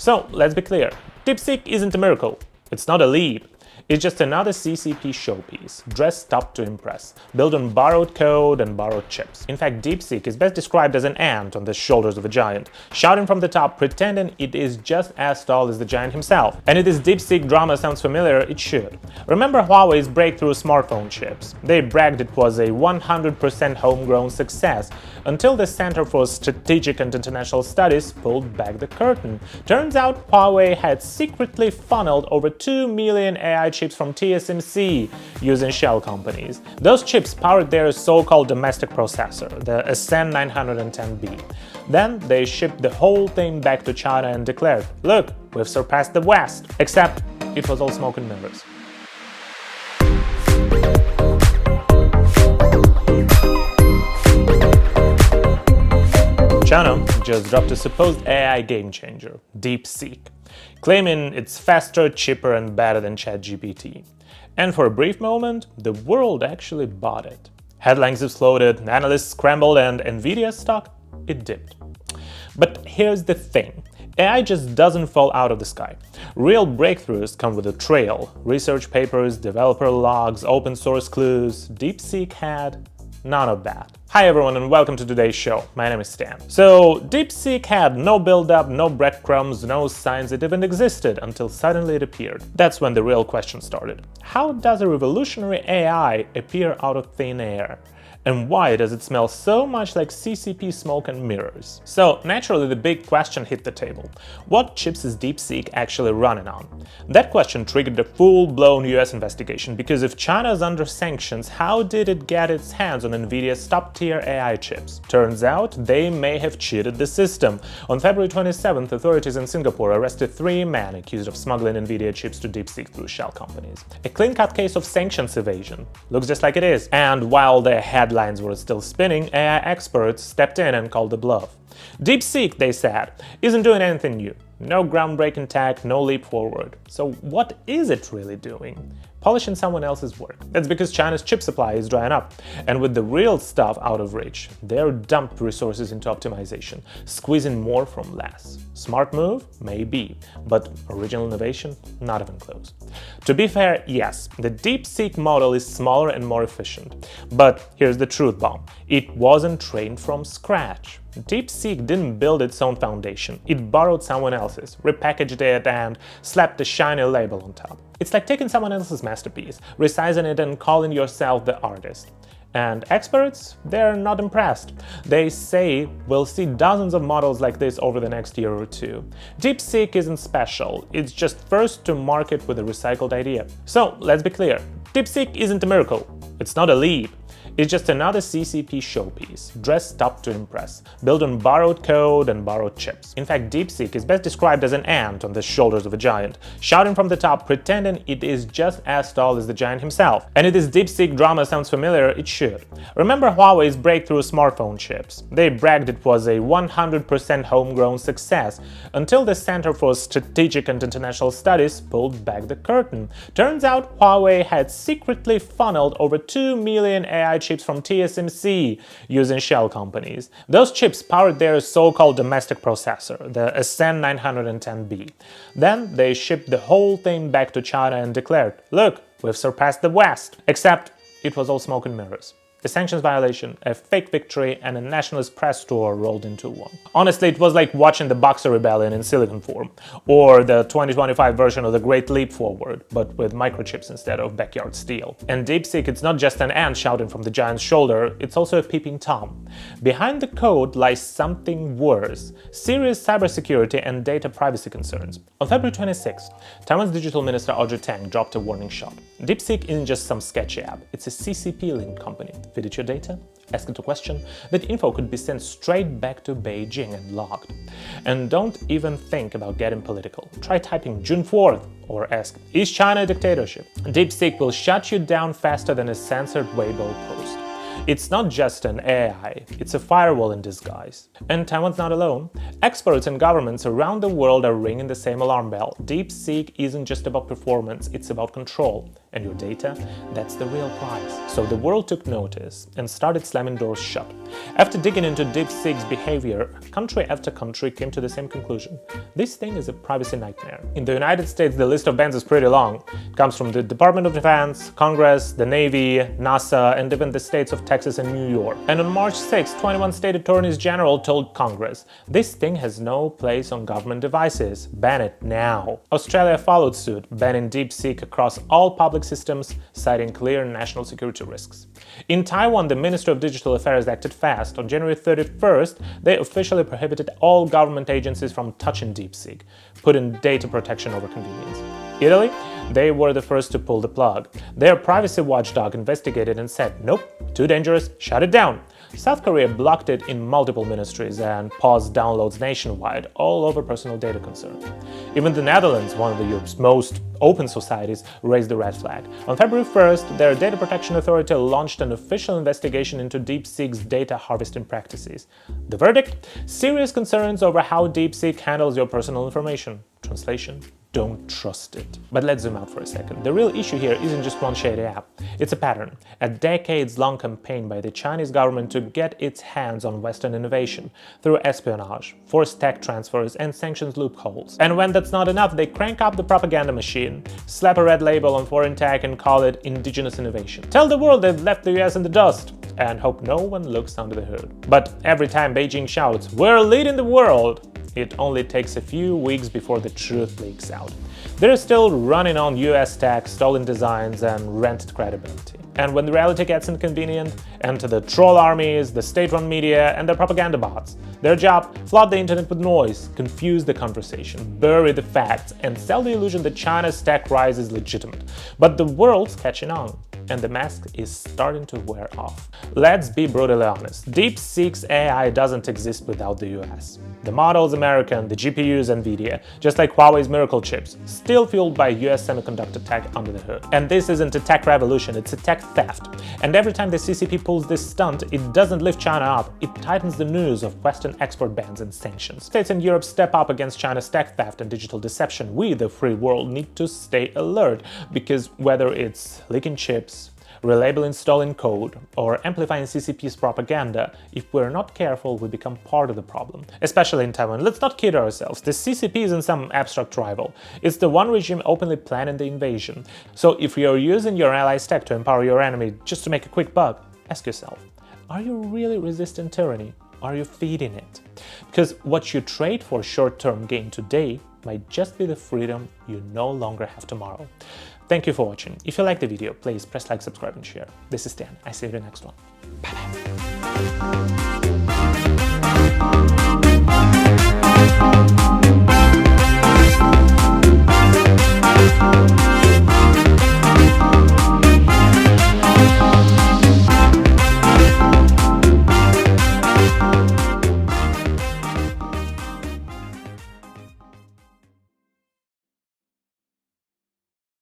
So let's be clear, DeepSeek isn't a miracle, it's not a leap. It's just another CCP showpiece, dressed up to impress, built on borrowed code and borrowed chips. In fact, DeepSeek is best described as an ant on the shoulders of a giant, shouting from the top, pretending it is just as tall as the giant himself. And if this DeepSeek drama sounds familiar, it should. Remember Huawei's breakthrough smartphone chips? They bragged it was a 100% homegrown success, until the Center for Strategic and International Studies pulled back the curtain. Turns out Huawei had secretly funneled over 2 million AI chips from TSMC using shell companies. Those chips powered their so-called domestic processor, the SN910B. Then they shipped the whole thing back to China and declared, "Look, we've surpassed the West." Except it was all smoke and mirrors. China just dropped a supposed AI game-changer, DeepSeek, claiming it's faster, cheaper and better than ChatGPT. And for a brief moment, the world actually bought it. Headlines exploded, analysts scrambled, and NVIDIA stock, it dipped. But here's the thing. AI just doesn't fall out of the sky. Real breakthroughs come with a trail. Research papers, developer logs, open source clues. DeepSeek had none of that. Hi everyone and welcome to today's show. My name is Stan. So DeepSeek had no build-up, no breadcrumbs, no signs it even existed until suddenly it appeared. That's when the real question started. How does a revolutionary AI appear out of thin air? And why does it smell so much like CCP smoke and mirrors? So naturally the big question hit the table. What chips is DeepSeek actually running on? That question triggered a full-blown US investigation, because if China's under sanctions, how did it get its hands on NVIDIA's top-tier AI chips? Turns out they may have cheated the system. On February 27th, authorities in Singapore arrested 3 men accused of smuggling NVIDIA chips to DeepSeek through shell companies. A clean-cut case of sanctions evasion. Looks just like it is. And while the headlines were still spinning, AI experts stepped in and called the bluff. DeepSeek, they said, isn't doing anything new. No groundbreaking tech, no leap forward. So what is it really doing? Polishing someone else's work. That's because China's chip supply is drying up, and with the real stuff out of reach, they're dumped resources into optimization, squeezing more from less. Smart move? Maybe, but original innovation? Not even close. To be fair, yes, the DeepSeek model is smaller and more efficient. But here's the truth bomb. It wasn't trained from scratch. DeepSeek didn't build its own foundation. It borrowed someone else's, repackaged it, and slapped a shiny label on top. It's like taking someone else's masterpiece, resizing it and calling yourself the artist. And experts? They're not impressed. They say we'll see dozens of models like this over the next year or two. DeepSeek isn't special, it's just first to market with a recycled idea. So let's be clear, DeepSeek isn't a miracle, it's not a leap. It's just another CCP showpiece, dressed up to impress, built on borrowed code and borrowed chips. In fact, DeepSeek is best described as an ant on the shoulders of a giant, shouting from the top, pretending it is just as tall as the giant himself. And if this DeepSeek drama sounds familiar, it should. Remember Huawei's breakthrough smartphone chips? They bragged it was a 100% homegrown success, until the Center for Strategic and International Studies pulled back the curtain. Turns out Huawei had secretly funneled over 2 million AI chips from TSMC using shell companies. Those chips powered their so-called domestic processor, the SN910B. Then they shipped the whole thing back to China and declared, "Look, we've surpassed the West." Except it was all smoke and mirrors. A sanctions violation, a fake victory, and a nationalist press tour rolled into one. Honestly, it was like watching the Boxer Rebellion in silicon form, or the 2025 version of the Great Leap Fraudward, but with microchips instead of backyard steel. And DeepSeek, it's not just an ant shouting from the giant's shoulder, it's also a peeping Tom. Behind the code lies something worse: serious cybersecurity and data privacy concerns. On February 26th, Taiwan's digital minister Audrey Tang dropped a warning shot. DeepSeek isn't just some sketchy app, it's a CCP-linked company. Feed it your data, ask it a question, that info could be sent straight back to Beijing and logged. And don't even think about getting political. Try typing June 4th or ask, "Is China a dictatorship?" DeepSeek will shut you down faster than a censored Weibo post. It's not just an AI, it's a firewall in disguise. And Taiwan's not alone. Experts and governments around the world are ringing the same alarm bell. DeepSeek isn't just about performance, it's about control. And your data? That's the real price. So the world took notice and started slamming doors shut. After digging into DeepSeek's behavior, country after country came to the same conclusion. This thing is a privacy nightmare. In the United States, the list of bans is pretty long. It comes from the Department of Defense, Congress, the Navy, NASA, and even the states of Texas and New York. And on March 6, 21 state attorneys general told Congress, this thing has no place on government devices. Ban it now. Australia followed suit, banning DeepSeek across all public systems, citing clear national security risks. In Taiwan, the Ministry of Digital Affairs acted fast. On January 31st, they officially prohibited all government agencies from touching DeepSeek, putting data protection over convenience. Italy? They were the first to pull the plug. Their privacy watchdog investigated and said, nope, too dangerous, shut it down. South Korea blocked it in multiple ministries and paused downloads nationwide, all over personal data concerns. Even the Netherlands, one of Europe's most open societies, raised the red flag. On February 1st, their data protection authority launched an official investigation into DeepSeek's data harvesting practices. The verdict? Serious concerns over how DeepSeek handles your personal information. Translation? Don't trust it. But let's zoom out for a second. The real issue here isn't just one shady app. It's a pattern, a decades-long campaign by the Chinese government to get its hands on Western innovation through espionage, forced tech transfers, and sanctions loopholes. And when that's not enough, they crank up the propaganda machine, slap a red label on foreign tech and call it indigenous innovation. Tell the world they've left the US in the dust, and hope no one looks under the hood. But every time Beijing shouts, "We're leading the world," it only takes a few weeks before the truth leaks out. They're still running on US tech, stolen designs, and rented credibility. And when the reality gets inconvenient, enter the troll armies, the state-run media, and their propaganda bots. Their job? Flood the internet with noise, confuse the conversation, bury the facts, and sell the illusion that China's tech rise is legitimate. But the world's catching on, and the mask is starting to wear off. Let's be brutally honest. DeepSeek's AI doesn't exist without the US. The model is American, the GPU is NVIDIA, just like Huawei's miracle chips, still fueled by US semiconductor tech under the hood. And this isn't a tech revolution, it's a tech theft. And every time the CCP pulls this stunt, it doesn't lift China up, it tightens the noose of Western export bans and sanctions. States in Europe step up against China's tech theft and digital deception. We, the free world, need to stay alert, because whether it's leaking chips, relabeling stolen code, or amplifying CCP's propaganda, if we're not careful, we become part of the problem. Especially in Taiwan. Let's not kid ourselves. The CCP isn't some abstract rival. It's the one regime openly planning the invasion. So if you're using your allies' tech to empower your enemy just to make a quick buck, ask yourself, are you really resisting tyranny? Are you feeding it? Because what you trade for short-term gain today might just be the freedom you no longer have tomorrow. Thank you for watching. If you liked the video, please press like, subscribe, and share. This is Dan. I see you in the next one. Bye-bye.